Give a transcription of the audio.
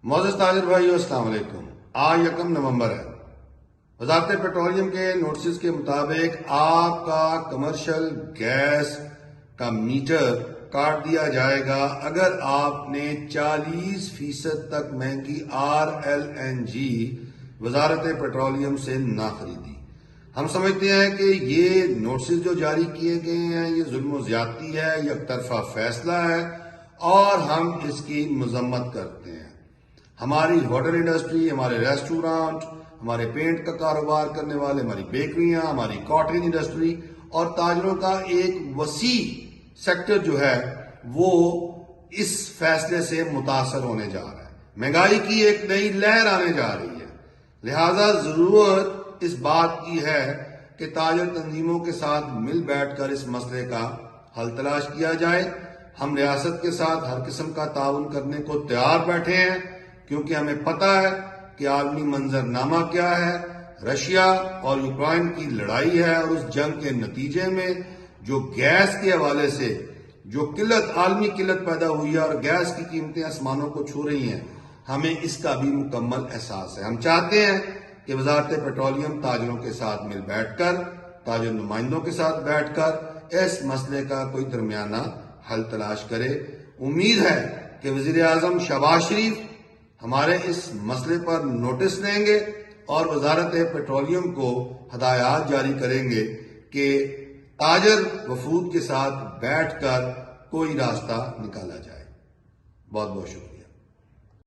मोअज़्ज़ज़ ताजिर भाइयों, अस्सलाम वालेकुम। आज 1 नवंबर है। वज़ारत पेट्रोलियम के नोटिस के मुताबिक आपका कमर्शियल गैस का मीटर काट दिया जाएगा अगर आपने 40% तक महंगी RLNG वज़ारत पेट्रोलियम से ना खरीदी। हम समझते हैं कि ये नोटिस जो जारी किए गए हैं ये जुल्म ज़्यादती है, ये एक तरफा फैसला है और हम इसकी मजम्मत करते हैं। हमारी होटल इंडस्ट्री, हमारे रेस्टोरेंट, हमारे पेंट का कारोबार करने वाले, हमारी बेकरियां, हमारी कॉटन इंडस्ट्री और ताजरों का एक वसी सेक्टर जो है वो इस फैसले से मुतासर होने जा रहा है। महंगाई की एक नई लहर आने जा रही है, लिहाजा जरूरत इस बात की है कि ताजर तंजीमों के साथ मिल बैठकर इस मसले का हल तलाश किया जाए। हम रियासत के साथ हर किस्म का ताउन करने को तैयार बैठे हैं, क्योंकि हमें पता है कि आलमी मंजरनामा क्या है। रशिया और यूक्रेन की लड़ाई है और उस जंग के नतीजे में जो गैस के हवाले से जो आलमी किल्लत पैदा हुई है और गैस की कीमतें आसमानों को छू रही हैं, हमें इसका भी मुकम्मल एहसास है। हम चाहते हैं कि वज़ारत पेट्रोलियम ताजरों के साथ मिल बैठकर, ताजर नुमाइंदों के साथ बैठकर इस मसले का कोई दरमियाना हल तलाश करे। उम्मीद है कि वज़ीर आज़म शहबाज शरीफ हमारे इस मसले पर नोटिस लेंगे और वजारत पेट्रोलियम को हदायत जारी करेंगे कि ताजर वफूद के साथ बैठकर कोई रास्ता निकाला जाए। बहुत बहुत शुक्रिया।